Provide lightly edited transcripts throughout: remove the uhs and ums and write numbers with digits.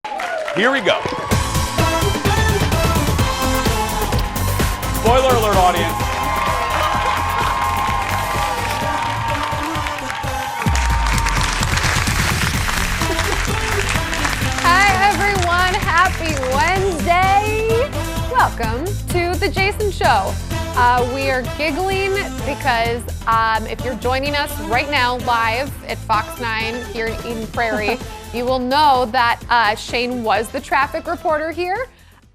Here we go. Spoiler alert, audience. Hi, everyone. Happy Wednesday. Welcome to The Jason Show. We are giggling because if you're joining us right now live at Fox 9 here in Eden Prairie, you will know that Shane was the traffic reporter here.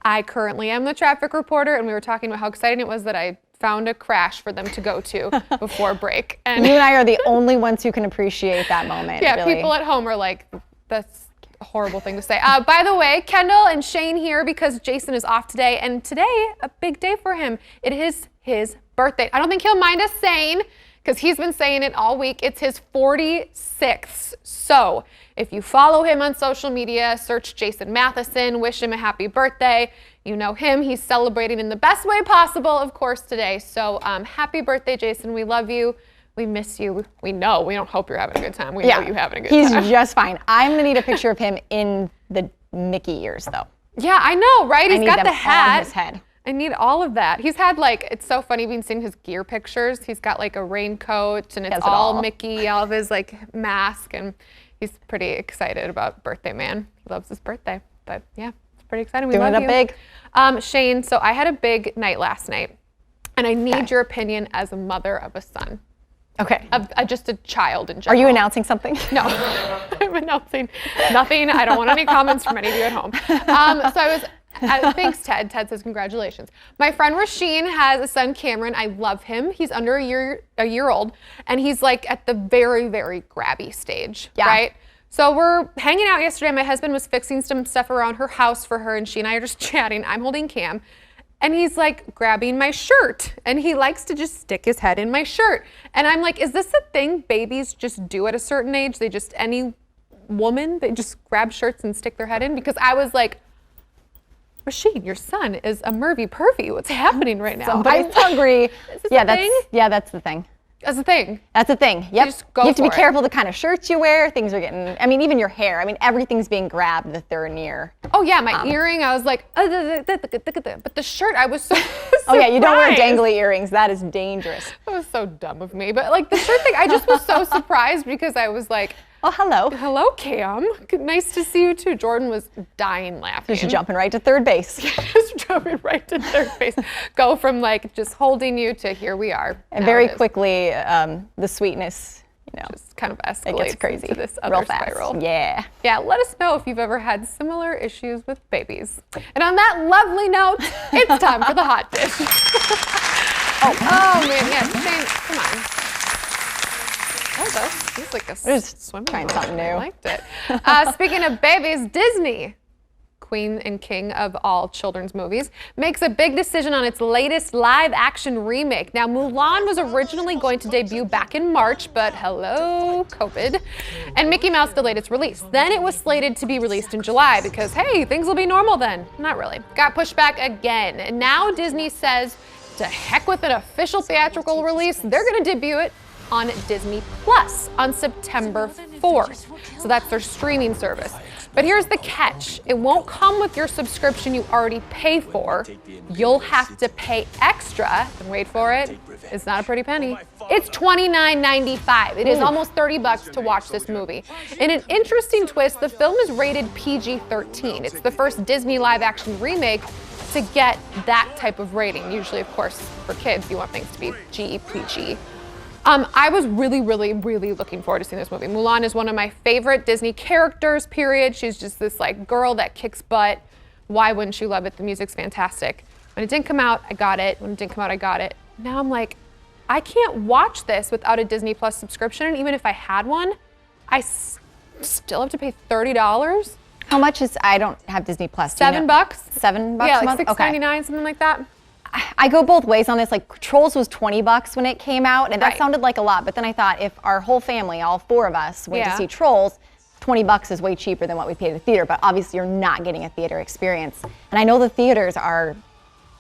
I currently am the traffic reporter, and we were talking about how exciting it was that I found a crash for them to go to before break. And you and I are the only ones who can appreciate that moment. Yeah, really. People at home are like, that's a horrible thing to say. By the way, Kendall and Shane here because Jason is off today, and today, a big day for him. It is his birthday. I don't think he'll mind us saying, because he's been saying it all week, it's his 46th. So if you follow him on social media, search Jason Matheson, wish him a happy birthday. You know him, he's celebrating in the best way possible, of course, today. So happy birthday, Jason. We love you. We miss you. We know. We don't hope you're having a good time. We know you're having a good time. He's just fine. I'm going to need a picture of him in the Mickey ears, though. Yeah, I know, right? He's got the hat. On his head. I need all of that. He's had it's so funny being seeing his gear pictures. He's got like a raincoat and it's all Mickey, all of his mask, and he's pretty excited about birthday man. He loves his birthday, but yeah, it's pretty exciting. We love you. Doing it big. Shane, so I had a big night last night, and I need your opinion as a mother of a son. Okay. Just a child in general. Are you announcing something? No, I'm announcing nothing. I don't want any comments from any of you at home. So I was. Thanks, Ted. Ted says congratulations. My friend Rasheen has a son, Cameron. I love him. He's under a year old, and he's at the very, very grabby stage, right? So we're hanging out yesterday. My husband was fixing some stuff around her house for her, and she and I are just chatting. I'm holding Cam, and he's grabbing my shirt, and he likes to just stick his head in my shirt. And I'm like, is this a thing babies just do at a certain age? They just, any woman, they just grab shirts and stick their head in? Because I was like, Rasheen, your son is a pervy. What's happening right now? Somebody's hungry. That's the thing? That's the thing. That's the thing. That's the thing. Yep. You have to be careful the kind of shirts you wear. Things are getting, even your hair. Everything's being grabbed that they're near. Oh yeah, my earring, I was like, but the shirt, I was so surprised. Oh yeah, you don't wear dangly earrings. That is dangerous. That was so dumb of me. But the shirt thing, I just was so surprised because I was like, oh, hello. Hello, Cam. Nice to see you too. Jordan was dying laughing. Just jumping right to third base. Just jumping right to third base. Go from just holding you to here we are. And very quickly, the sweetness, just kind of escalates it gets crazy. Into this other spiral. Yeah. Yeah, let us know if you've ever had similar issues with babies. And on that lovely note, it's time for the hot dish. oh man, yes, Shane, come on. He's like a swimmer. Trying something new. I liked it. Speaking of babies, Disney, queen and king of all children's movies, makes a big decision on its latest live-action remake. Now, Mulan was originally going to debut back in March, but hello, COVID, and Mickey Mouse delayed its release. Then it was slated to be released in July because, hey, things will be normal then. Not really. Got pushed back again. And now Disney says, to heck with an official theatrical release, they're going to debut it on Disney Plus on September 4th. So that's their streaming service. But here's the catch. It won't come with your subscription you already pay for. You'll have to pay extra, and wait for it, it's not a pretty penny. It's $29.95. It is almost $30 to watch this movie. In an interesting twist, the film is rated PG-13. It's the first Disney live-action remake to get that type of rating. Usually, of course, for kids, you want things to be PG. I was really, really, really looking forward to seeing this movie. Mulan is one of my favorite Disney characters, period. She's just this girl that kicks butt. Why wouldn't you love it? The music's fantastic. When it didn't come out, I got it. When it didn't come out, I got it. Now I'm like, I can't watch this without a Disney Plus subscription. And even if I had one, I still have to pay $30. How much is, I don't have Disney Plus. $7? $7 yeah, a month? $6.99, something like that. I go both ways on this. Trolls was $20 when it came out, and that sounded like a lot. But then I thought, if our whole family, all four of us, went to see Trolls, $20 is way cheaper than what we paid at the theater. But obviously, you're not getting a theater experience. And I know the theaters are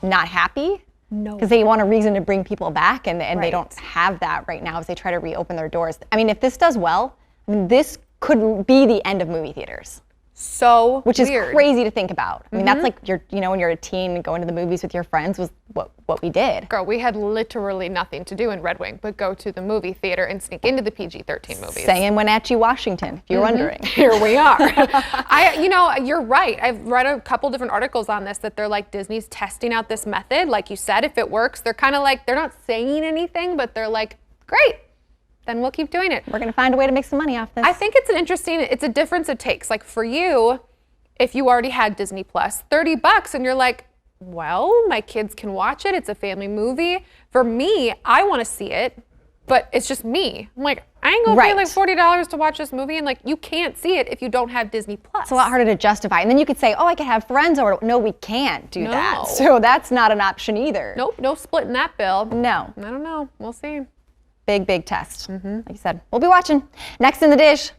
not happy because they want a reason to bring people back, and they don't have that right now as they try to reopen their doors. I mean, if this does well, this could be the end of movie theaters. So Which is weird. crazy to think about. I mean, that's like when you're a teen, going to the movies with your friends was what we did. Girl, we had literally nothing to do in Red Wing but go to the movie theater and sneak into the PG-13 movies. Saying Wenatchee, Washington, if you're wondering. Here we are. You're right. I've read a couple different articles on this that they're like, Disney's testing out this method. Like you said, if it works, they're kind of like, they're not saying anything, but they're like, great, then we'll keep doing it. We're going to find a way to make some money off this. I think it's a difference it takes. Like for you, if you already had Disney Plus, $30 and you're like, well, my kids can watch it. It's a family movie. For me, I want to see it, but it's just me. I'm like, I ain't gonna pay like $40 to watch this movie, and like you can't see it if you don't have Disney Plus. It's a lot harder to justify. And then you could say, oh, I could have friends over. No, we can't do that. So that's not an option either. Nope, no splitting that bill. No. I don't know. We'll see. Big test. Like you said, we'll be watching. Next in the dish,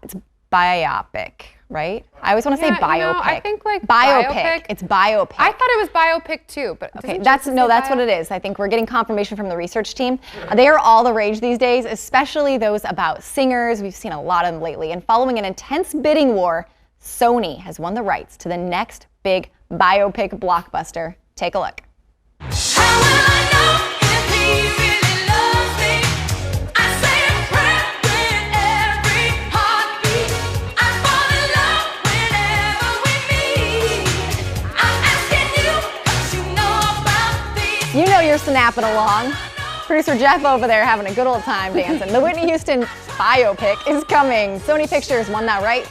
it's biopic, right? I always want to say biopic. I think like biopic. It's biopic. I thought it was biopic too, but okay, that's what it is. I think we're getting confirmation from the research team. They are all the rage these days, especially those about singers. We've seen a lot of them lately. And following an intense bidding war, Sony has won the rights to the next big biopic blockbuster. Take a look. You know you're snapping along. Producer Jeff over there having a good old time dancing. The Whitney Houston biopic is coming. Sony Pictures won that rights.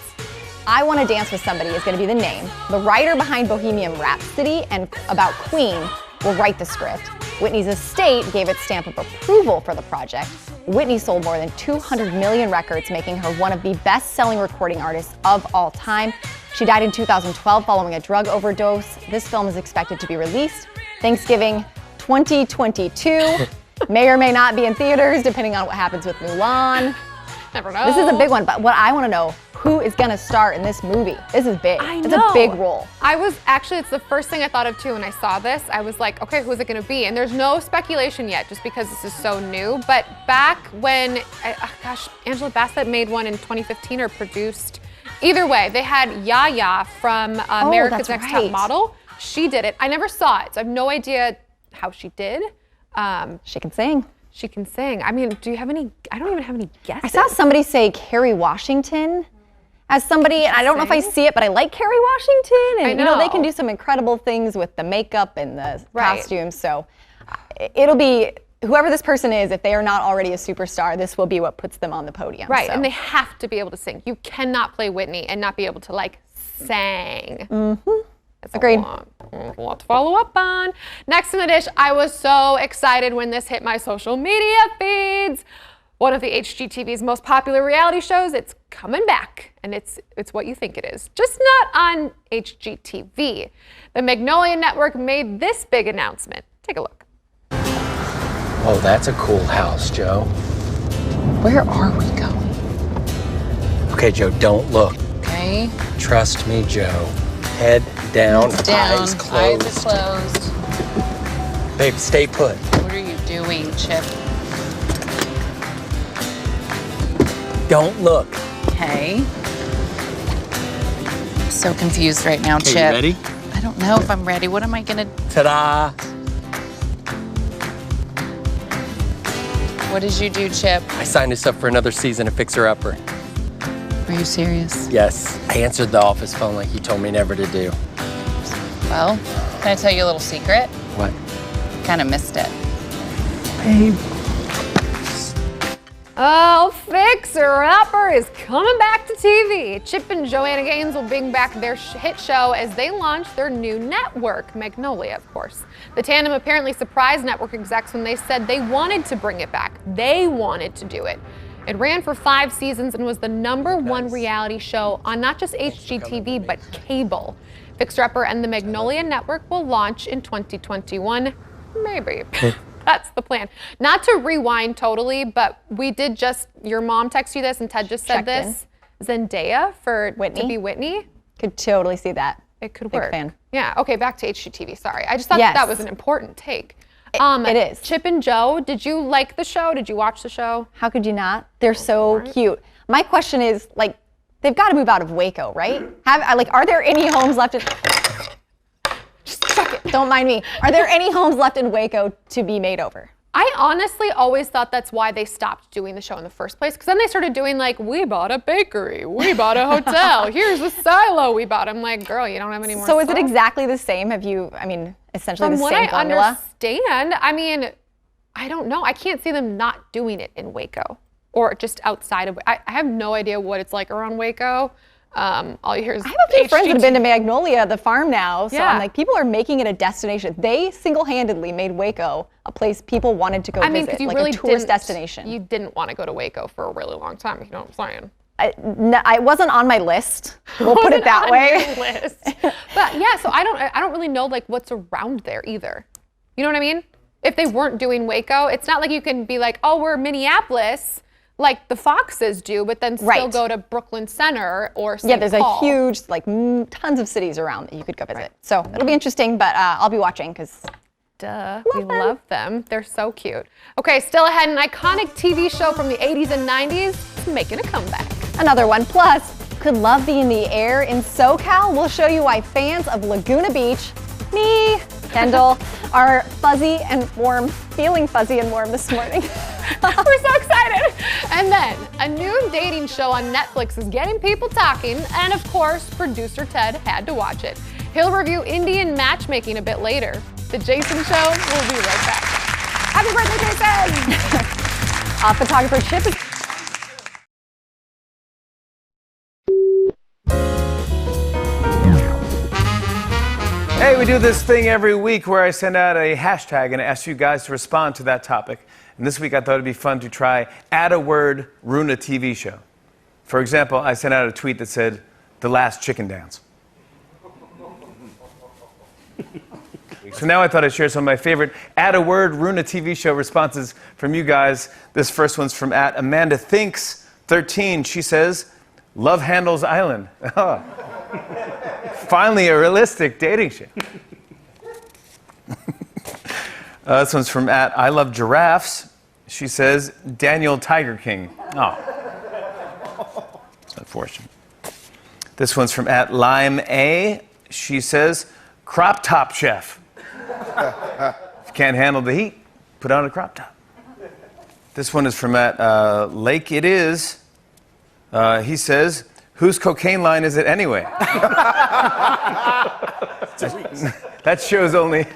I Want to Dance with Somebody is going to be the name. The writer behind Bohemian Rhapsody and about Queen will write the script. Whitney's estate gave its stamp of approval for the project. Whitney sold more than 200 million records, making her one of the best-selling recording artists of all time. She died in 2012 following a drug overdose. This film is expected to be released Thanksgiving 2022. May or may not be in theaters, depending on what happens with Mulan. Never know. This is a big one, but what I want to know, who is going to star in this movie? This is big. It's a big role. It's the first thing I thought of too when I saw this. I was like, okay, who's it going to be? And there's no speculation yet just because this is so new. But back when, Angela Bassett made one in 2015 or produced. Either way, they had Yaya from America's Next Top Model. She did it. I never saw it, so I have no idea how she did. She can sing. She can sing. I mean, do you have any? I don't even have any guesses. I saw somebody say Kerry Washington as somebody, and I don't know if I see it, but I like Kerry Washington. And, they can do some incredible things with the makeup and the costumes. So it'll be, whoever this person is, if they are not already a superstar, this will be what puts them on the podium. Right, so. And they have to be able to sing. You cannot play Whitney and not be able to, like, sing. Mm-hmm. That's agreed. A lot to follow up on. Next in the dish, I was so excited when this hit my social media feeds. One of the HGTV's most popular reality shows, it's coming back, and it's what you think it is, just not on HGTV. The Magnolia Network made this big announcement. Take a look. Oh, that's a cool house, Joe. Where are we going? Okay, Joe, don't look. Okay. Trust me, Joe. Head down, eyes closed. Eyes are closed. Babe, stay put. What are you doing, Chip? Don't look. Okay. I'm so confused right now, Chip. Are you ready? I don't know if I'm ready. What am I gonna... Ta-da! What did you do, Chip? I signed us up for another season of Fixer Upper. Are you serious? Yes. I answered the office phone like you told me never to do. Well, can I tell you a little secret? What? Kind of missed it. Babe. Oh, Fixer Upper is coming back to TV. Chip and Joanna Gaines will bring back their hit show as they launch their new network, Magnolia, of course. The tandem apparently surprised network execs when they said they wanted to bring it back. They wanted to do it. It ran for 5 seasons and was the #1 reality show on not just HGTV, but cable. Fixer Upper and the Magnolia Network will launch in 2021, maybe. That's the plan. Not to rewind totally, but we did just, your mom texted you this and Ted just said this. Zendaya for Whitney. To be Whitney. Could totally see that. It could Big work. fan. Yeah, okay, back to HGTV, sorry. I just thought that was an important take. It is. Chip and Joe, did you like the show? Did you watch the show? How could you not? They're so cute. My question is, like, they've got to move out of Waco, right? Are there any homes left in... Just check it. Don't mind me. Are there any homes left in Waco to be made over? I honestly always thought that's why they stopped doing the show in the first place. Because then they started doing like, we bought a bakery, we bought a hotel, here's a silo we bought. I'm like, girl, you don't have any more So stuff. is it exactly the same? Essentially From the what same I formula? understand, I don't know. I can't see them not doing it in Waco or just outside of. I have no idea what it's like around Waco. All you hear is I have a few friends that have been to Magnolia, the farm now, so Yeah. I'm like, people are making it a destination. They single-handedly made Waco a place people wanted to go visit, because you like really a tourist didn't, destination. You didn't want to go to Waco for a really long time, you know what I'm saying? I wasn't on my list. We'll put it that On way. your list. But yeah, so I don't really know like what's around there either. You know what I mean? If they weren't doing Waco, it's not like you can be like, oh, we're Minneapolis, like the Foxes do, but then still go to Brooklyn Center or St. Yeah, there's Paul. a huge, tons of cities around that you could go visit. So it'll be interesting, but I'll be watching because Duh, we love them. They're so cute. Okay, still ahead, an iconic TV show from the 80s and 90s is making a comeback. another one. Plus, could love be in the air in SoCal? We'll show you why fans of Laguna Beach, me, Kendall, are feeling fuzzy and warm this morning. We're so excited. And then a new dating show on Netflix is getting people talking, and of course, producer Ted had to watch it. He'll review Indian matchmaking a bit later. The Jason Show will be right back. Happy birthday, Jason! Photographer Chip is... Hey, we do this thing every week where I send out a hashtag and ask you guys to respond to that topic. And this week I thought it'd be fun to try add a word, ruin a TV show. For example, I sent out a tweet that said, "The Last Chicken Dance." So now I thought I'd share some of my favorite add a word, ruin a TV show responses from you guys. This first one's from @AmandaThinks13. She says, "Love Handles Island." Finally, a realistic dating show. This one's from @ILoveGiraffes. She says, "Daniel Tiger King." Oh, it's unfortunate. This one's from @LimeA. She says, "Crop top chef." If you can't handle the heat, put on a crop top. This one is from @Lake It Is. He says, "Whose cocaine line is it anyway?" That show's only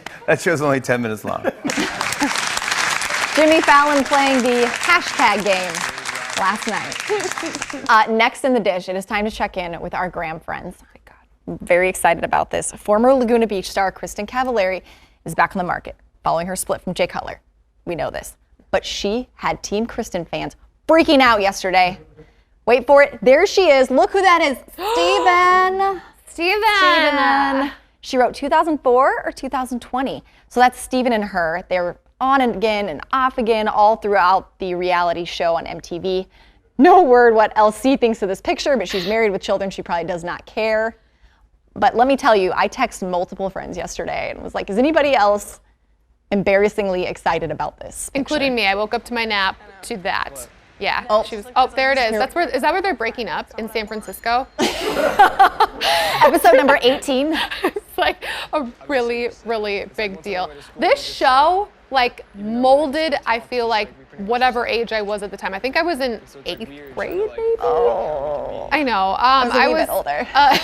10 minutes long. Jimmy Fallon playing the hashtag game last night. Next in the dish, it is time to check in with our Graham friends. Oh my God, I'm very excited about this. Former Laguna Beach star Kristen Cavallari is back on the market following her split from Jay Cutler. We know this. But she had Team Kristen fans freaking out yesterday. Wait for it. There she is. Look who that is. Steven. She wrote 2004 or 2020. So that's Steven and her. They're on again and off again all throughout the reality show on MTV. No word what LC thinks of this picture, but she's married with children. She probably does not care. But let me tell you, I texted multiple friends yesterday and was like, is anybody else embarrassingly excited about this picture? Including me. I woke up to my nap to that. Yeah. Oh. She was. Oh, there it is. Is that where they're breaking up in San Francisco? Episode number 18. It's like a really, really big deal. This show, like, molded, I feel like, whatever age I was at the time. I think I was in 8th grade, maybe? Oh. I know. I was a bit older. I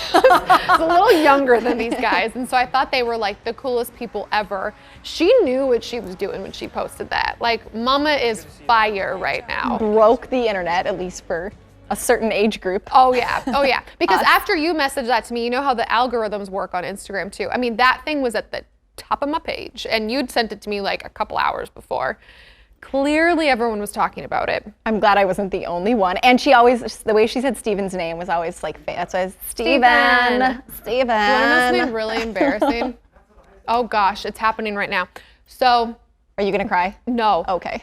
was a little younger than these guys, and so I thought they were, like, the coolest people ever. She knew what she was doing when she posted that. Like, Mama is fire right now. Broke the internet, at least for a certain age group. Oh, yeah. Oh, yeah. Because after you messaged that to me, you know how the algorithms work on Instagram, too. I mean, that thing was at the top of my page, and you'd sent it to me, like, a couple hours before. Clearly, everyone was talking about it. I'm glad I wasn't the only one. And she always, the way she said Steven's name was always like, that's why Steven. You want to know something really embarrassing? Oh, gosh, it's happening right now. So. Are you going to cry? No. Okay.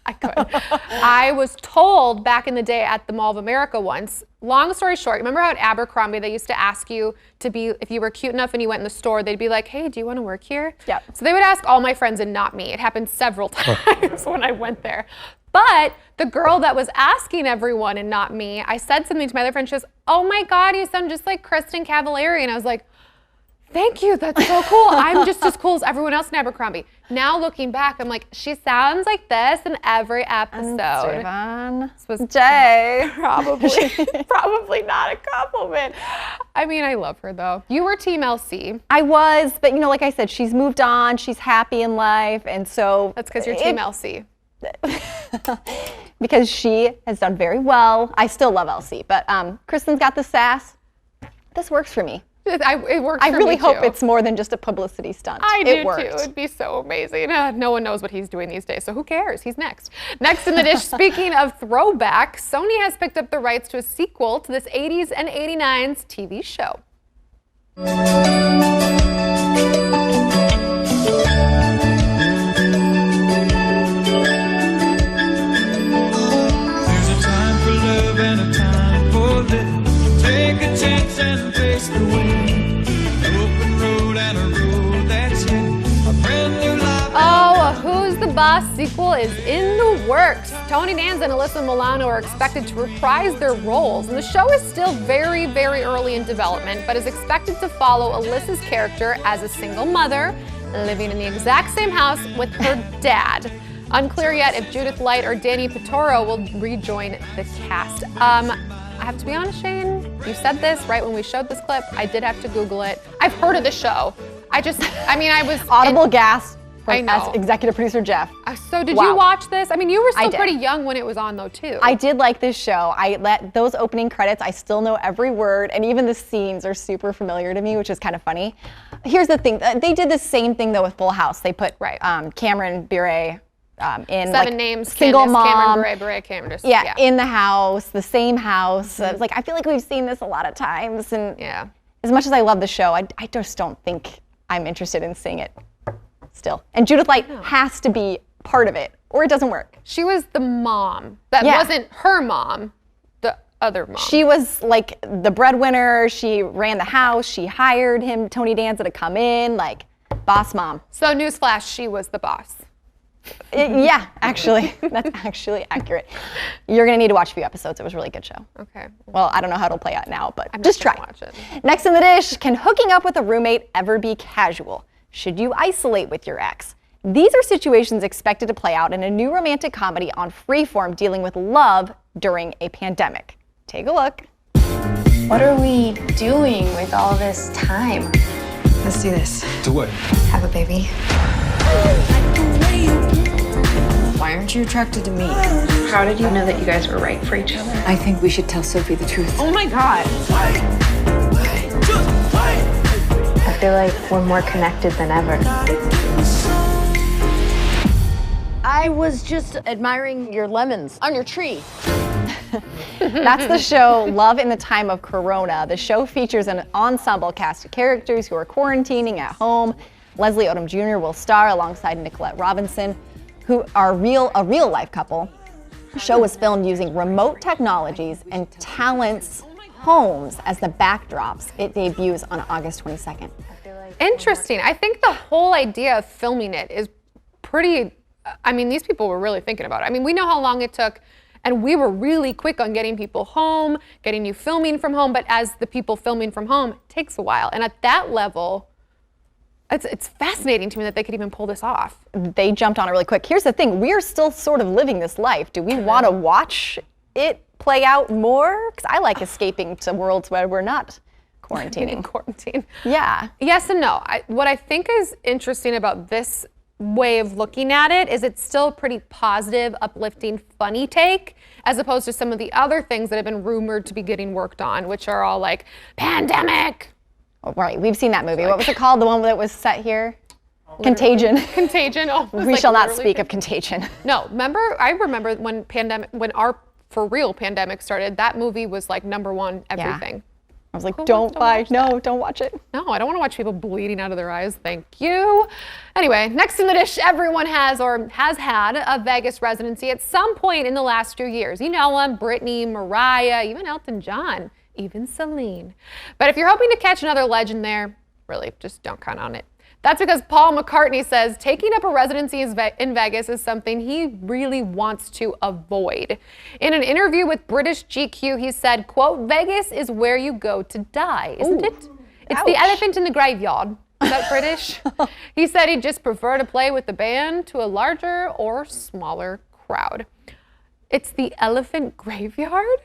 I could. I was told back in the day at the Mall of America once, long story short, remember how at Abercrombie they used to ask you to be, if you were cute enough and you went in the store, they'd be like, hey, do you want to work here? Yeah. So they would ask all my friends and not me. It happened several times when I went there. But the girl that was asking everyone and not me, I said something to my other friend. She goes, "Oh my God, you sound just like Kristen Cavallari." And I was like, "Thank you, that's so cool. I'm just as cool as everyone else in Abercrombie." Now looking back, I'm like, she sounds like this in every episode. This was Jay. Probably not a compliment. I mean, I love her though. You were Team LC. I was, but like I said, she's moved on. She's happy in life, and so that's because you're Team LC. Because she has done very well. I still love LC, but Kristen's got the sass. This works for me. It works I for really me hope too. it's more than just a publicity stunt. I do worked. too. It'd be so amazing. No one knows what he's doing these days, so who cares? He's next. Next in the dish, speaking of throwback, Sony has picked up the rights to a sequel to this 80s and 89s TV show. Boss sequel is in the works. Tony Danza and Alyssa Milano are expected to reprise their roles, and the show is still very, very early in development, but is expected to follow Alyssa's character as a single mother living in the exact same house with her dad. Unclear yet if Judith Light or Danny Pittoro will rejoin the cast. I have to be honest, Shane, you said this right when we showed this clip. I did have to Google it. I've heard of the show. I was audible gasp. I know. As executive producer Jeff. So did you watch this? I mean, you were still pretty young when it was on though too. I did like this show. I let those opening credits, I still know every word, and even the scenes are super familiar to me, which is kind of funny. Here's the thing, they did the same thing though with Full House. They put Cameron Bure in Seven names, single Candace, mom. Cameron Bure, Cameron just, in the house, the same house. I was like, I feel like we've seen this a lot of times, and as much as I love the show, I just don't think I'm interested in seeing it still. And Judith Light has to be part of it, or it doesn't work. She was the mom. That wasn't her mom, the other mom. She was like the breadwinner. She ran the house. She hired him, Tony Danza, to come in, like boss mom. So newsflash, she was the boss. Yeah, actually, that's actually accurate. You're gonna need to watch a few episodes. It was a really good show. Okay. Well, I don't know how it'll play out now, but just try. Watch it. Next in the dish, can hooking up with a roommate ever be casual? Should you isolate with your ex? These are situations expected to play out in a new romantic comedy on Freeform dealing with love during a pandemic. Take a look. What are we doing with all this time? Let's do this. To what? Have a baby. Why aren't you attracted to me? How did you know that you guys were right for each other? I think we should tell Sophie the truth. Oh my God. I feel like we're more connected than ever. I was just admiring your lemons on your tree. That's the show Love in the Time of Corona. The show features an ensemble cast of characters who are quarantining at home. Leslie Odom Jr. will star alongside Nicolette Robinson, who are a real life couple. The show was filmed using remote technologies and talents' homes as the backdrops. It debuts on August 22nd. Interesting. I think the whole idea of filming it is pretty, I mean, these people were really thinking about it. I mean, we know how long it took, and we were really quick on getting people home, getting you filming from home, but as the people filming from home, it takes a while. And at that level, it's fascinating to me that they could even pull this off. They jumped on it really quick. Here's the thing, we're still sort of living this life. Do we want to watch it play out more? Because I like escaping to worlds where we're not quarantining. Quarantine. Yeah. Yes and no. What I think is interesting about this way of looking at it is it's still a pretty positive, uplifting, funny take, as opposed to some of the other things that have been rumored to be getting worked on, which are all like, pandemic. Oh, right, we've seen that movie. What was it called? The one that was set here? Contagion. Contagion. Oh, we shall not speak of Contagion. No, I remember when our for real pandemic started, that movie was like #1 everything. Yeah. I was like, don't watch it. No, I don't want to watch people bleeding out of their eyes. Thank you. Anyway, next in the dish, everyone has or has had a Vegas residency at some point in the last few years. You know them, Britney, Mariah, even Elton John, even Celine. But if you're hoping to catch another legend there, really, just don't count on it. That's because Paul McCartney says taking up a residency in Vegas is something he really wants to avoid. In an interview with British GQ, he said, quote, Vegas is where you go to die, isn't it? It's the elephant in the graveyard. Is that British? He said he'd just prefer to play with the band to a larger or smaller crowd. It's the elephant graveyard?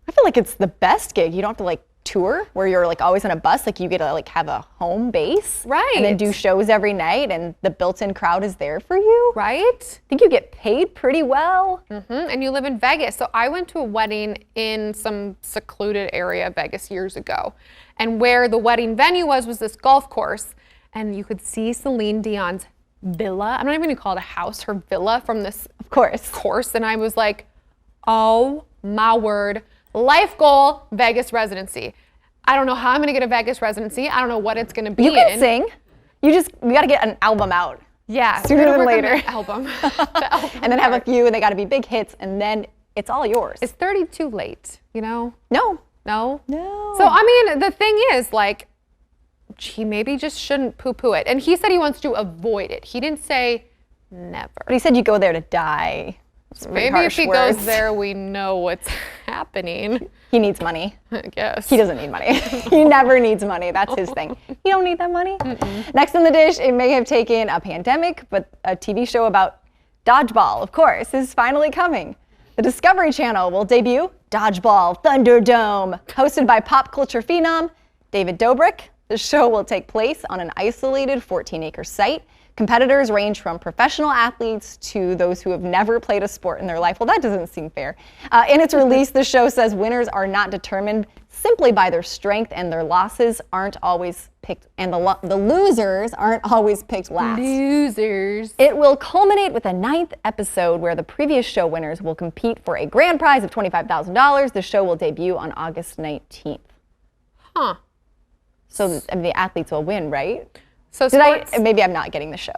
I feel like it's the best gig. You don't have to like tour where you're like always on a bus. Like you get to like have a home base. Right. And then do shows every night and the built-in crowd is there for you. Right. I think you get paid pretty well. And you live in Vegas. So I went to a wedding in some secluded area of Vegas years ago. And where the wedding venue was this golf course. And you could see Celine Dion's villa. I'm not even gonna call it a house, her villa from this course. And I was like, oh my word. Life goal, Vegas residency. I don't know how I'm gonna get a Vegas residency. I don't know what it's gonna be You can sing. You gotta get an album out. Yeah, sooner than later. Album. And then have a few, and they gotta be big hits, and then it's all yours. Is 30 too late, you know? No. No? No. So, I mean, the thing is, like, he maybe just shouldn't poo-poo it. And he said he wants to avoid it. He didn't say never. But he said you go there to die. Maybe if he goes there, we know what's happening. He needs money. I guess. He doesn't need money. He never needs money. That's his thing. You don't need that money. Next in the dish, it may have taken a pandemic, but a TV show about dodgeball, of course, is finally coming. The Discovery Channel will debut Dodgeball Thunderdome, hosted by pop culture phenom David Dobrik. The show will take place on an isolated 14-acre site. Competitors range from professional athletes to those who have never played a sport in their life. Well, that doesn't seem fair. In its release, the show says winners are not determined simply by their strength, and their losses aren't always picked, and the losers aren't always picked last. Losers. It will culminate with a 9th episode where the previous show winners will compete for a grand prize of $25,000. The show will debut on August 19th. Huh. So the athletes will win, right? So maybe I'm not getting the show.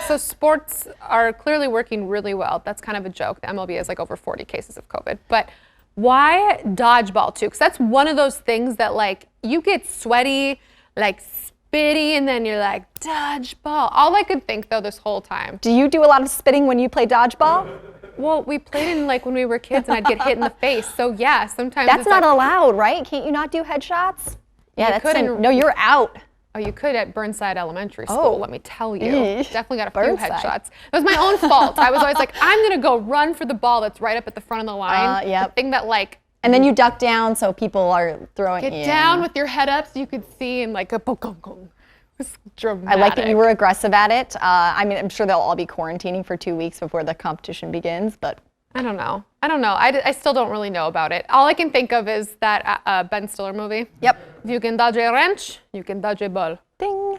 So sports are clearly working really well. That's kind of a joke. The MLB has like over 40 cases of COVID. But why dodgeball too? Because that's one of those things that like you get sweaty, like spitty, and then you're like, dodgeball. All I could think though this whole time. Do you do a lot of spitting when you play dodgeball? Well, we played in like when we were kids and I'd get hit in the face. So yeah, sometimes that's it's not like, allowed, right? Can't you not do headshots? Yeah, You couldn't. no, you're out. Oh, you could at Burnside Elementary School, let me tell you. Definitely got a few Burnside. headshots. It was my own fault. I was always like, I'm gonna go run for the ball that's right up at the front of the line. Yep. The thing that like. And then you duck down so people are throwing. Get down with your head up so you could see and like a boom. It was dramatic. I like that you were aggressive at it. I mean, I'm sure they'll all be quarantining for 2 weeks before the competition begins, but. I don't know. I still don't really know about it. All I can think of is that Ben Stiller movie. Yep. If you can dodge a wrench, you can dodge a ball. Ding.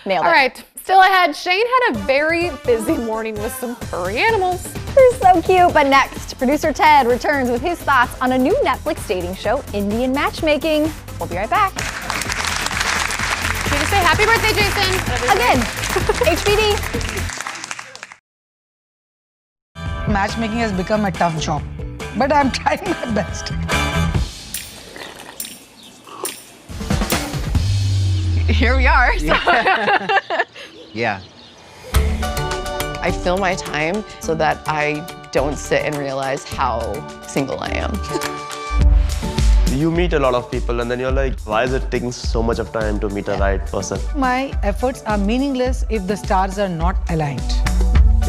Nailed it. All right, still ahead. Shane had a very busy morning with some furry animals. They're so cute. But next, producer Ted returns with his thoughts on a new Netflix dating show, Indian Matchmaking. We'll be right back. Can you just say happy birthday, Jason? Again, HBD. Matchmaking has become a tough job, but I'm trying my best. Here we are. Yeah. I fill my time so that I don't sit and realize how single I am. You meet a lot of people and then you're like, why is it taking so much of time to meet a right person? My efforts are meaningless if the stars are not aligned.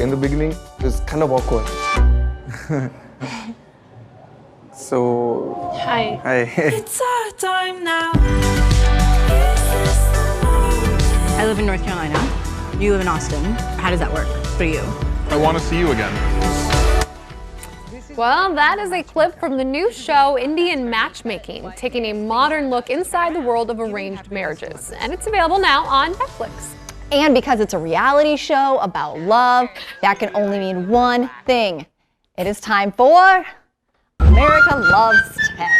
In the beginning, it was kind of awkward. So... Hi. It's our time now. I live in North Carolina. You live in Austin. How does that work for you? I want to see you again. Well, that is a clip from the new show, Indian Matchmaking, taking a modern look inside the world of arranged marriages. And it's available now on Netflix. And because it's a reality show about love, that can only mean one thing. It is time for America Loves Ted.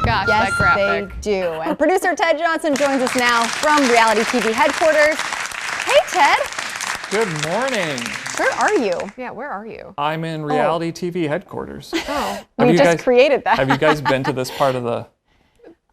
Gosh, yes, that graphic. they do. And producer Ted Johnson joins us now from reality TV headquarters. Hey, Ted. Good morning. Where are you? Yeah, where are you? I'm in reality TV headquarters. Oh, we just created that. Have you guys been to this part of the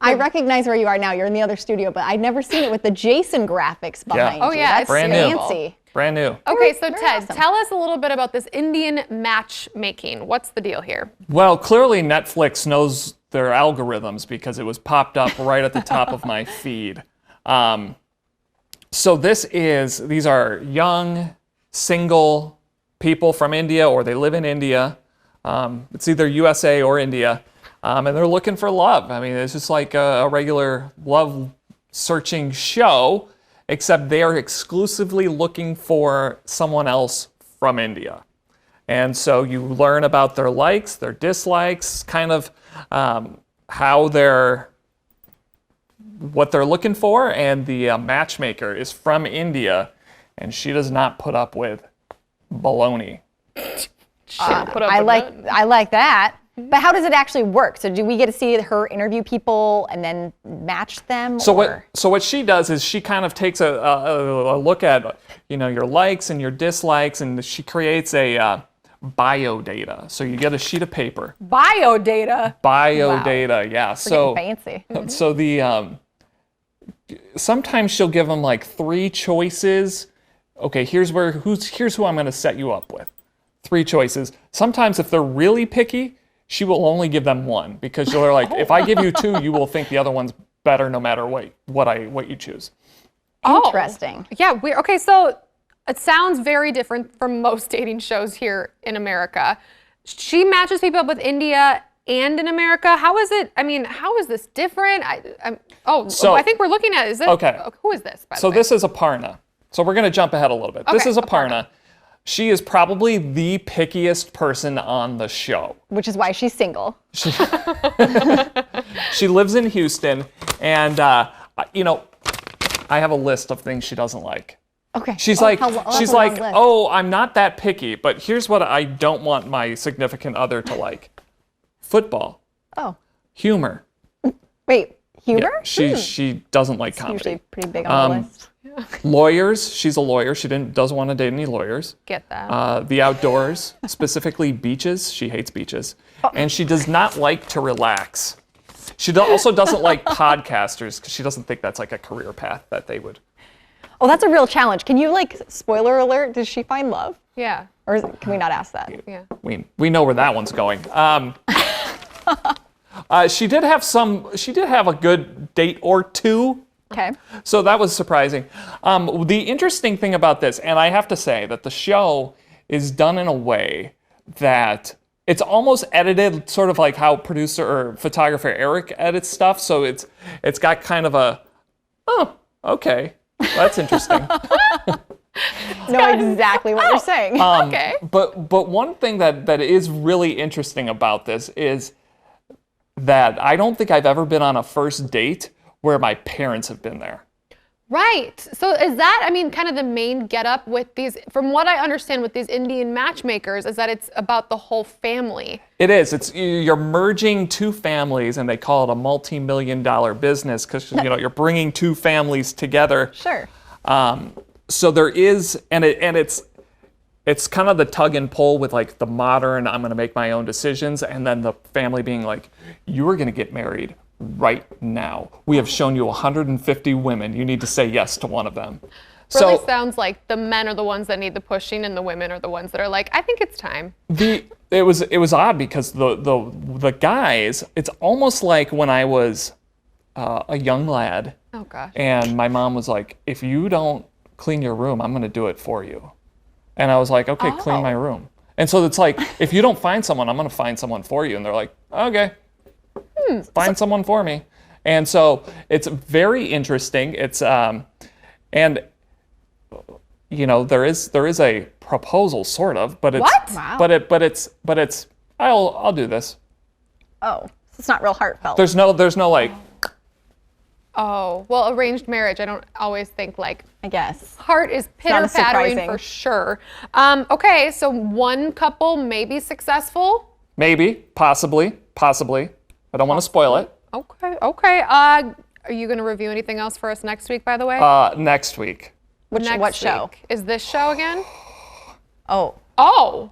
I recognize where you are now. You're in the other studio, but I'd never seen it with the Jason graphics behind you. Oh yeah, That's brand fancy. Brand new. Okay, so Very Ted, awesome. tell us a little bit about this Indian matchmaking. What's the deal here? Well, clearly Netflix knows their algorithms because it was popped up right at the top of my feed. So these are young, single people from India, or they live in India. It's either USA or India, and they're looking for love. I mean, it's just like a regular love searching show, except they are exclusively looking for someone else from India. And so you learn about their likes, their dislikes, kind of what they're looking for, and the matchmaker is from India, and she does not put up with baloney. I like that. But how does it actually work? So do we get to see her interview people and then match them? So what she does is she kind of takes a look at your likes and your dislikes, and she creates a bio data. So you get a sheet of paper. Bio data. Data, yeah. We're So getting fancy. So the sometimes she'll give them like 3 choices. Okay, here's who I'm going to set you up with. 3 choices. Sometimes if they're really picky, she will only give them 1, because they're like, if I give you 2, you will think the other one's better no matter what you choose. Interesting. Yeah, okay, so it sounds very different from most dating shows here in America. She matches people up with India and in America. How is it? I mean, how is this different? I think we're looking at, Okay. Who is this, by the So way? this is Aparna. So we're going to jump ahead a little bit. This Okay, is Aparna. She is probably the pickiest person on the show. Which is why she's single. She lives in Houston, and I have a list of things she doesn't like. Okay. She's oh, I'm not that picky, but here's what I don't want my significant other to like: football. Oh. Humor. Wait, humor? Yeah, she doesn't like comedy. Usually pretty big on the list. Lawyers. She's a lawyer. She doesn't want to date any lawyers. Get that. The outdoors, specifically beaches. She hates beaches, and she does not like to relax. She also doesn't like podcasters because she doesn't think that's like a career path that they would. Oh, that's a real challenge. Can you spoiler alert? Does she find love? Yeah. Or can we not ask that? Yeah. We know where that one's going. She did have a good date or 2. Okay. So that was surprising. The interesting thing about this, and I have to say that the show is done in a way that it's almost edited sort of like how producer or photographer Eric edits stuff. So it's got kind of a, oh, okay, that's interesting. Know exactly what you're saying. Okay. But one thing that is really interesting about this is that I don't think I've ever been on a first date where my parents have been there. Right. So is that, kind of the main getup with these, from what I understand with these Indian matchmakers, is that it's about the whole family. It is. You're merging 2 families, and they call it a multi-million-dollar business because you're bringing 2 families together. Sure. So there is, and it's kind of the tug and pull with the modern, I'm going to make my own decisions, and then the family being like, you are going to get married right now. We have shown you 150 women. You need to say yes to one of them. Really sounds like the men are the ones that need the pushing, and the women are the ones that are like, I think it's time. It was odd because the guys, it's almost like when I was a young lad. Oh gosh. And my mom was like, if you don't clean your room, I'm going to do it for you. And I was like, okay, clean my room. And so it's like, if you don't find someone, I'm going to find someone for you. And they're like, okay. Find someone for me. And so it's very interesting. It's and there is a proposal sort of, but it's what? Wow. but it's I'll do this. Oh, so it's not real heartfelt. There's no like. Oh, well, arranged marriage, I don't always think I guess. heart is pitter-pattering for sure. Okay, so one couple may be successful. Maybe, possibly. I don't want to spoil it. Okay. Are you going to review anything else for us next week, by the way? Next week. What show? Is this show again? Oh.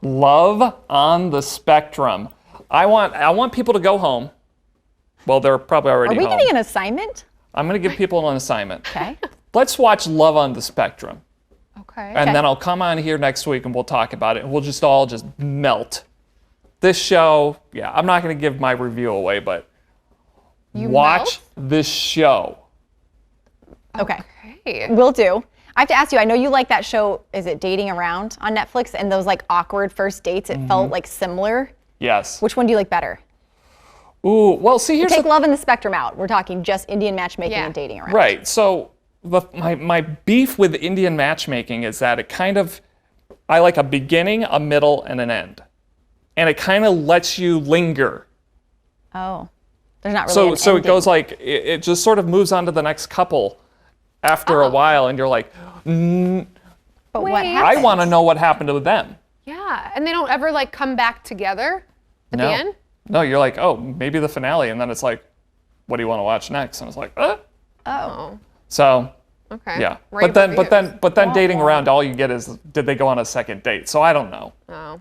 Love on the Spectrum. I want people to go home Well, they're probably already Are we home. getting an assignment? I'm going to give people an assignment. Okay. Let's watch Love on the Spectrum. Okay. And then I'll come on here next week and we'll talk about it. And we'll just all just melt. This show, yeah, I'm not going to give my review away, but watch this show. Okay. Will do. I have to ask you, I know you like that show, is it Dating Around on Netflix? And those like awkward first dates, it felt like similar. Yes. Which one do you like better? Ooh, well, see, here's Take Love in the Spectrum out. We're talking just Indian matchmaking and dating around. Right. So my beef with Indian matchmaking is that I like a beginning, a middle, and an end. And it kind of lets you linger. Oh. There's not really So it goes like, it just sort of moves on to the next couple after a while, and you're like, but what I happened? want to know what happened to them. Yeah, and they don't ever like come back together at the end? No, you're like, oh, maybe the finale, and then it's like, what do you want to watch next? And it's like, Oh. So, Okay. yeah. Rave But then dating around, all you get is, did they go on a second date? So I don't know. Oh.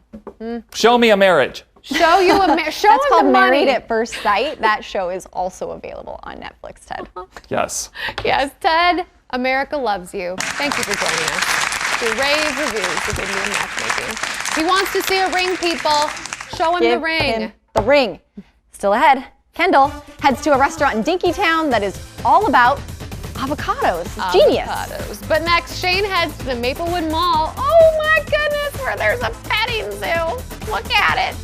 Show me a marriage. Show you a show That's him called the money. Married at First Sight. That show is also available on Netflix, Ted. Yes. Yes, Ted, America loves you. Thank you for joining us to rave reviews of Indian matchmaking. He wants to see a ring, people. Show him the Give ring. him the ring. Still ahead, Kendall heads to a restaurant in Dinkytown that is all about avocados. It's genius. Avocados. But next, Shane heads to the Maplewood Mall. Oh my goodness, where there's a petting zoo. Look at it.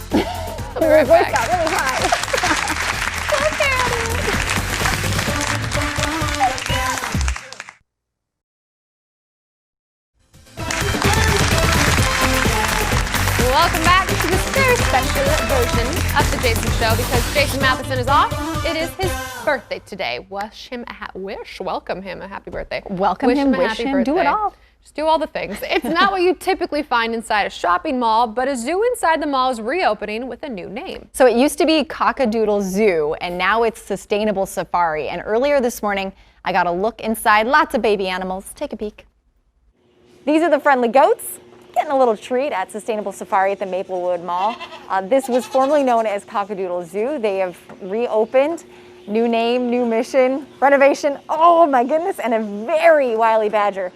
I'll be right back. Got really high. Look at it. Welcome back to this very special version of the Jason Show because Jason Matheson is off. It is his birthday today. Welcome him a happy birthday. Welcome him, wish him, do it all. Just do all the things. It's not what you typically find inside a shopping mall, but a zoo inside the mall is reopening with a new name. So it used to be Cockadoodle Zoo, and now it's Sustainable Safari. And earlier this morning, I got a look inside. Lots of baby animals. Take a peek. These are the friendly goats. Getting a little treat at Sustainable Safari at the Maplewood Mall. This was formerly known as Cockadoodle Zoo. They have reopened. New name, new mission, renovation. Oh my goodness, and a very wily badger.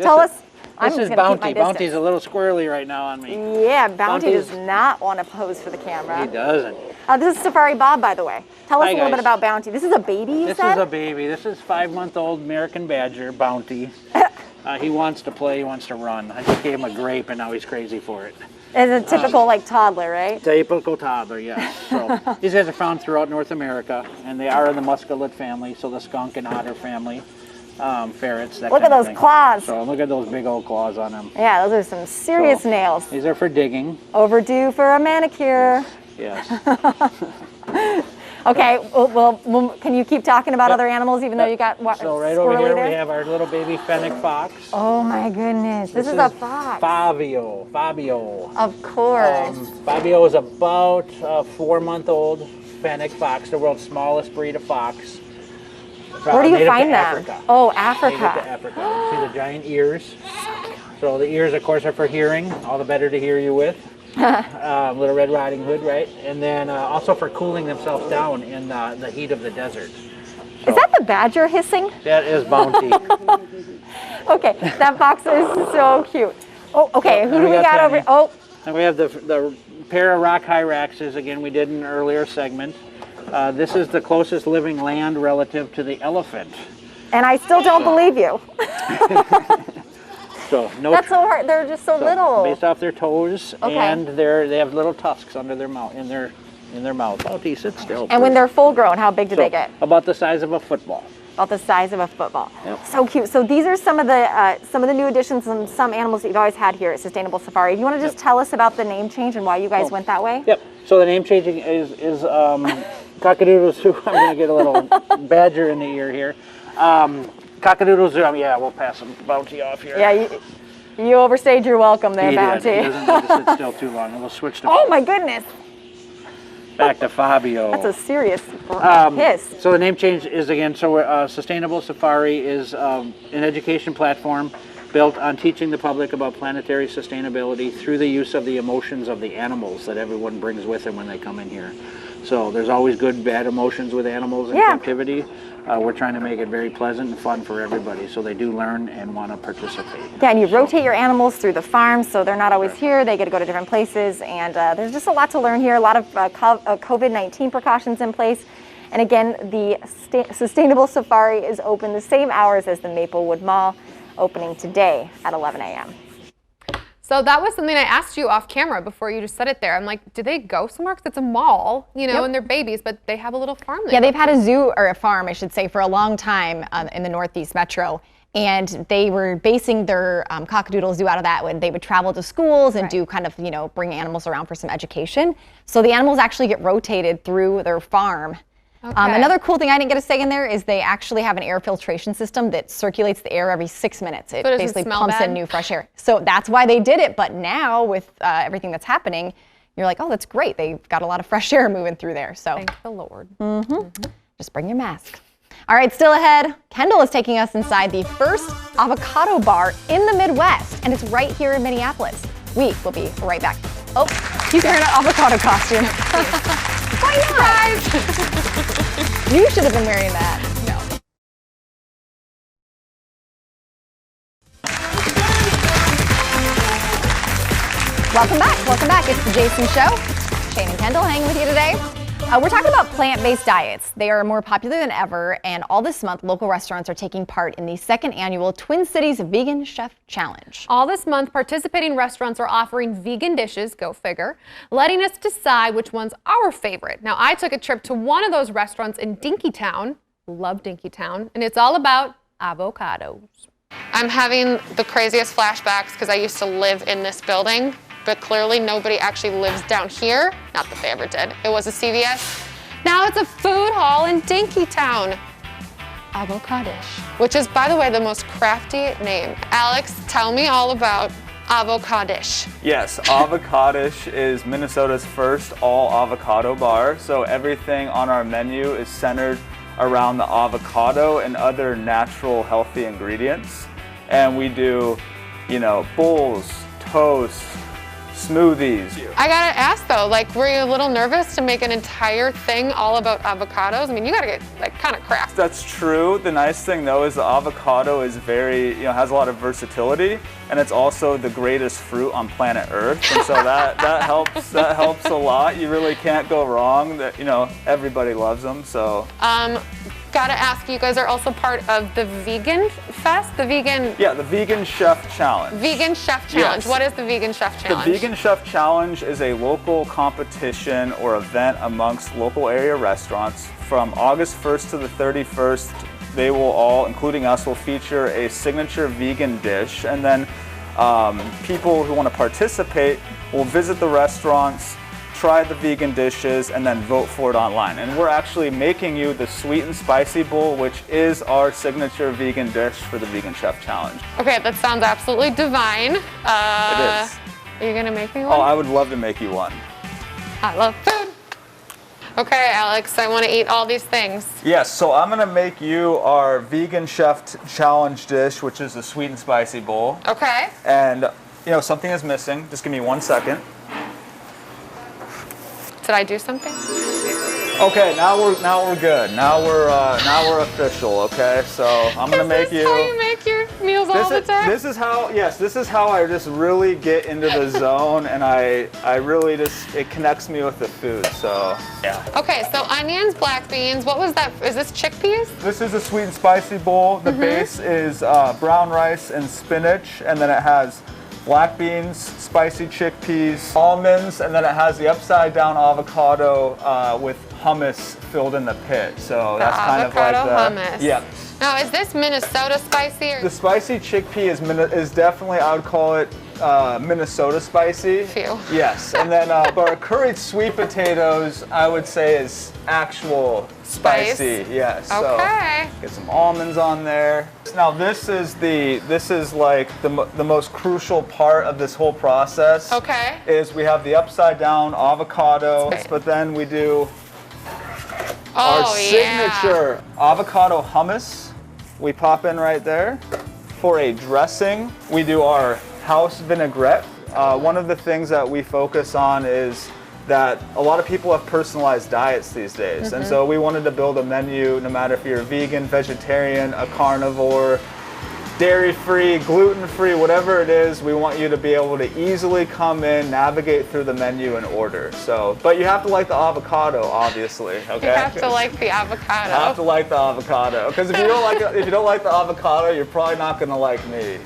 Tell us. This is Bounty. Bounty's a little squirrely right now on me. Yeah, Bounty does not want to pose for the camera. He doesn't. This is Safari Bob, by the way. Tell us a little bit about Bounty. This is a baby, you said? This is a baby. This is 5-month-old American Badger, Bounty. He wants to play, he wants to run. I just gave him a grape and now he's crazy for it. As a typical like toddler, right? Typical toddler, yes. So these guys are found throughout North America and they are in the musculate family, so the skunk and otter family. Ferrets, that Look kind at of those thing. claws. So look at those big old claws on them. Yeah, those are some serious nails. These are for digging. Overdue for a manicure. Yes. Okay, well, can you keep talking about other animals even though you got what? So right over here we have our little baby Fennec Fox. Oh my goodness, this is a fox. Fabio. Of course. Fabio is about a 4-month-old Fennec Fox, the world's smallest breed of fox. Where do you Native find to them? Africa. Oh, Native Africa. to Africa. See the giant ears? So the ears, of course, are for hearing. All the better to hear you with. Little Red Riding Hood, right? And then also for cooling themselves down in the heat of the desert. So, is that the badger hissing? That is Bounty. Okay, that fox is so cute. Oh, okay, who do we got over? Oh. And we have the pair of rock Hyraxes, again, we did in an earlier segment. This is the closest living land relative to the elephant. And I still don't believe you. So no. That's so hard. They're just so little. Based off their toes, okay. And they have little tusks under their mouth, in their mouth. Bounty, sit still. And when they're full grown, how big do they get? About the size of a football. About the size of a football. Yep. So cute. So these are some of the new additions and some animals that you've always had here at Sustainable Safari. Do you want to just tell us about the name change and why you guys went that way? Yep. So the name changing is Cockadoodle Zoo. I'm going to get a little badger in the ear here. Cockadoodle Zoo. Yeah, we'll pass some Bounty off here. Yeah, you overstayed your welcome there, Bounty. He doesn't need to sit still too long. And we'll switch to. Oh my goodness. Back to Fabio. That's a serious hiss. So the name change is again, so Sustainable Safari is an education platform built on teaching the public about planetary sustainability through the use of the emotions of the animals that everyone brings with them when they come in here. So there's always good and bad emotions with animals in captivity. We're trying to make it very pleasant and fun for everybody, so they do learn and want to participate. Yeah, and you rotate your animals through the farm, so they're not always here. They get to go to different places, and there's just a lot to learn here. A lot of COVID-19 precautions in place. And again, the Sustainable Safari is open the same hours as the Maplewood Mall, opening today at 11 a.m. So that was something I asked you off camera before you just said it there. I'm like, do they go somewhere? Because it's a mall, you know, and they're babies, but they have a little farm there. Yeah, they've had a zoo, or a farm, I should say, for a long time in the Northeast Metro. And they were basing their cockadoodle zoo out of that when they would travel to schools and do kind of, you know, bring animals around for some education. So the animals actually get rotated through their farm. Okay. Another cool thing I didn't get to say in there is they actually have an air filtration system that circulates the air every 6 minutes. It basically pumps in new fresh air. So that's why they did it. But now with everything that's happening, you're like, oh, that's great. They've got a lot of fresh air moving through there. So thank the Lord. Just bring your mask. All right, still ahead, Kendall is taking us inside the first avocado bar in the Midwest, and it's right here in Minneapolis. We will be right back. Oh, he's wearing an avocado costume. Why not? You should have been wearing that. No. Welcome back. It's the Jason Show. Shane and Kendall hanging with you today. We're talking about plant-based diets. They are more popular than ever, and all this month, local restaurants are taking part in the second annual Twin Cities Vegan Chef Challenge. All this month, participating restaurants are offering vegan dishes, go figure, letting us decide which one's our favorite. Now, I took a trip to one of those restaurants in Dinkytown, love Dinkytown, and it's all about avocados. I'm having the craziest flashbacks because I used to live in this building. But clearly nobody actually lives down here. Not that they ever did. It was a CVS. Now it's a food hall in Dinkytown. Avocadish. Which is, by the way, the most crafty name. Alex, tell me all about Avocadish. Yes, Avocadish is Minnesota's first all avocado bar. So everything on our menu is centered around the avocado and other natural healthy ingredients. And we do, you know, bowls, toast, smoothies. I gotta ask though, like, were you a little nervous to make an entire thing all about avocados? I mean, you gotta get like kind of crafty. That's true. The nice thing though is the avocado is very, you know, has a lot of versatility, and it's also the greatest fruit on planet Earth, and so that helps. That helps a lot. You really can't go wrong. That, you know, everybody loves them. So. Gotta ask, you guys are also part of the Vegan Fest? The Vegan... Yeah, the Vegan Chef Challenge. Vegan Chef Challenge. Yes. What is the Vegan Chef Challenge? The Vegan Chef Challenge is a local competition or event amongst local area restaurants. From August 1st to the 31st, they will all, including us, will feature a signature vegan dish. And then people who want to participate will visit the restaurants, try the vegan dishes, and then vote for it online. And we're actually making you the sweet and spicy bowl, which is our signature vegan dish for the Vegan Chef Challenge. Okay, that sounds absolutely divine. It is. Are you gonna make me one? Oh, I would love to make you one. I love food. Okay, Alex, I want to eat all these things. Yes, so I'm gonna make you our Vegan Chef Challenge dish, which is the sweet and spicy bowl. Okay. And, you know, something is missing. Just give me 1 second. Did I do something? Okay, now we're good. Now we're official. Okay, so I'm gonna make you. Is this how you make your meals all the time? This is how I just really get into the zone, and I really just, it connects me with the food. So yeah. Okay, so onions, black beans. What was that? Is this chickpeas? This is a sweet and spicy bowl. The base is brown rice and spinach, and then it has black beans, spicy chickpeas, almonds, and then it has the upside down avocado with hummus filled in the pit. So that's kind of like the hummus. Yeah. Now, is this Minnesota spicy? Or? The spicy chickpea is definitely, I would call it Minnesota spicy. Phew. Yes, and then but our curried sweet potatoes, I would say, is actual spicy. Yes. Okay. So get some almonds on there. Now this is like the most crucial part of this whole process. Okay. Is we have the upside down avocado, but then we do our signature avocado hummus. We pop in right there. For a dressing, we do our house vinaigrette. One of the things that we focus on is that a lot of people have personalized diets these days. And so we wanted to build a menu, no matter if you're a vegan, vegetarian, a carnivore, dairy-free, gluten-free, whatever it is, we want you to be able to easily come in, navigate through the menu and order. So, but you have to like the avocado, obviously, okay? You have to like the avocado. You have to like the avocado, because if you don't like the avocado, you're probably not gonna like me.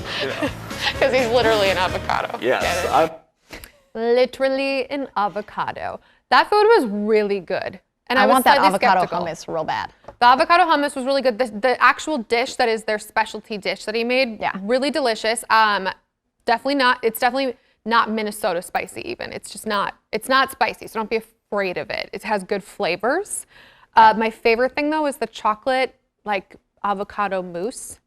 Because he's literally an avocado. Yes. Literally an avocado. That food was really good. And I was want that slightly avocado skeptical. hummus real bad. The avocado hummus was really good. The actual dish that is their specialty dish that he made, really delicious. Definitely not Minnesota spicy even. It's just not, it's not spicy, so don't be afraid of it. It has good flavors. My favorite thing though is the chocolate, like avocado mousse.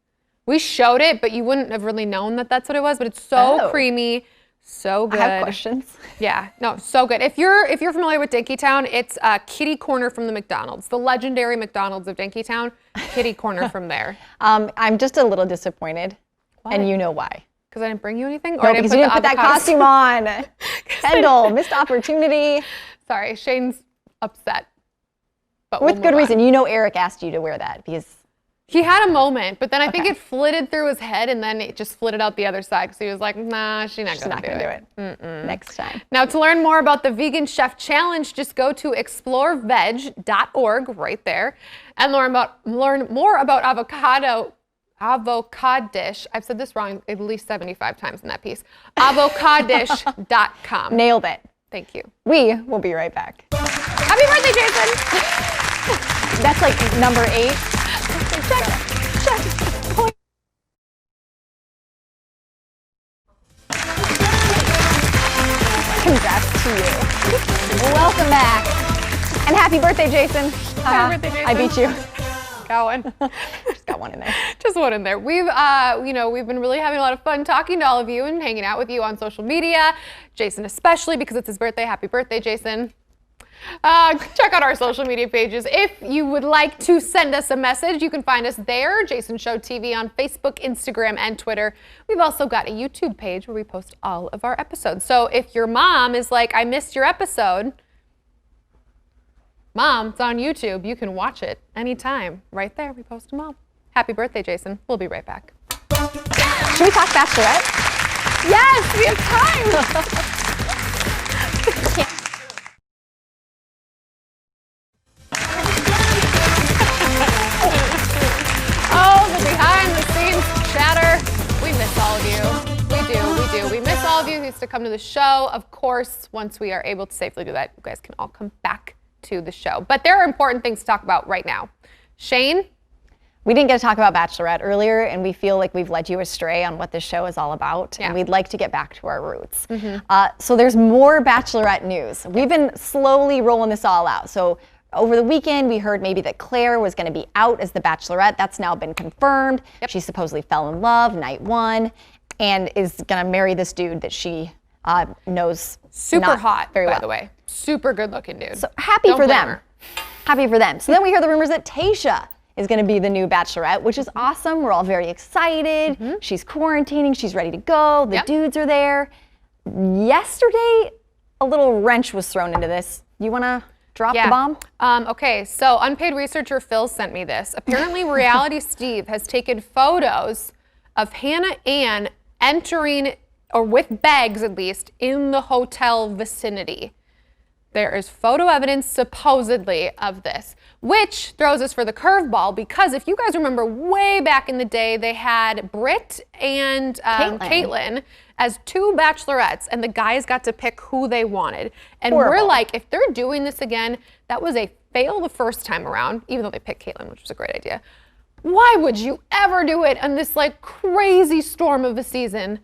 We showed it, but you wouldn't have really known that that's what it was, but it's so creamy. So good. I have questions. Yeah, no, so good. If you're familiar with Dinkytown, it's kitty corner from the McDonald's, the legendary McDonald's of Dinkytown, kitty corner from there. I'm just a little disappointed, and you know why. Because I didn't bring you anything? No, because you didn't put that costume on. Kendall, missed opportunity. Sorry, Shane's upset. But with good reason. You know Eric asked you to wear that because he had a moment, but then I think it flitted through his head and then it just flitted out the other side because he was like, nah, she's not gonna do it. Next time. Now, to learn more about the Vegan Chef Challenge, just go to exploreveg.org right there and learn more about avocadish. I've said this wrong at least 75 times in that piece. Avocadish.com. Nailed it. Thank you. We will be right back. Happy birthday, Jason. That's like number 8. Check. Congrats to you. Welcome back. And happy birthday, Jason. Happy birthday, Jason. I beat you. Got one. Just got one in there. Just one in there. We've been really having a lot of fun talking to all of you and hanging out with you on social media. Jason especially, because it's his birthday. Happy birthday, Jason. Check out our social media pages. If you would like to send us a message, you can find us there, Jason Show TV on Facebook, Instagram, and Twitter. We've also got a YouTube page where we post all of our episodes. So if your mom is like, I missed your episode, Mom, it's on YouTube. You can watch it anytime. Right there, we post them all. Happy birthday, Jason. We'll be right back. Should we talk Bachelorette? Yes, we have time. Chatter. We miss all of you. We do. We miss all of you who used to come to the show. Of course, once we are able to safely do that, you guys can all come back to the show. But there are important things to talk about right now. Shane? We didn't get to talk about Bachelorette earlier, and we feel like we've led you astray on what this show is all about, and we'd like to get back to our roots. So there's more Bachelorette news. We've been slowly rolling this all out. So over the weekend, we heard maybe that Claire was going to be out as the Bachelorette. That's now been confirmed. She supposedly fell in love night 1 and is going to marry this dude that she knows super hot, very well. By the way. Super good looking dude. So happy for them. Happy for them. So then we hear the rumors that Tayshia is going to be the new Bachelorette, which is awesome. We're all very excited. She's quarantining. She's ready to go. The dudes are there. Yesterday, a little wrench was thrown into this. You want to drop the bomb? Okay, so unpaid researcher Phil sent me this. Apparently, Reality Steve has taken photos of Hannah Ann entering, or with bags at least, in the hotel vicinity. There is photo evidence, supposedly, of this, which throws us for the curveball because if you guys remember way back in the day, they had Britt and Caitlyn as 2 bachelorettes, and the guys got to pick who they wanted. And we're like, if they're doing this again, that was a fail the first time around, even though they picked Caitlyn, which was a great idea. Why would you ever do it on this like crazy storm of a season?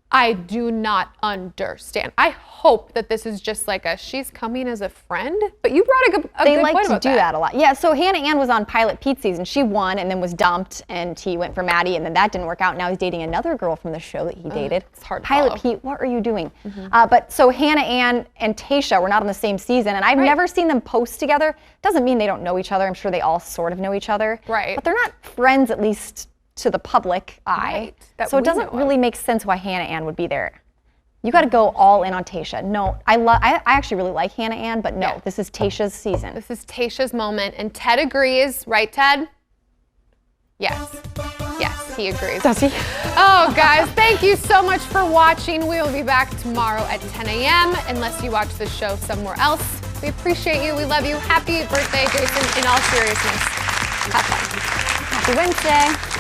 I do not understand. I hope that this is just like she's coming as a friend, but you brought a good point about that. They like to do that a lot. Yeah, so Hannah Ann was on Pilot Pete season. She won and then was dumped, and he went for Maddie, and then that didn't work out. Now he's dating another girl from the show that he dated. It's hard to Pilot Pete, what are you doing? But so Hannah Ann and Tayshia were not on the same season, and I've never seen them post together. Doesn't mean they don't know each other. I'm sure they all sort of know each other. Right. But they're not friends, at least to the public eye. Right, So it doesn't really make sense why Hannah Ann would be there. You got to go all in on Tayshia. No, I actually really like Hannah Ann, but no, this is Tayshia's season. This is Tayshia's moment, and Ted agrees, right, Ted? Yes. Yes, he agrees. Does he? Oh, guys, thank you so much for watching. We will be back tomorrow at 10 a.m. unless you watch the show somewhere else. We appreciate you. We love you. Happy birthday, Jason, in all seriousness. Have fun. Happy Wednesday.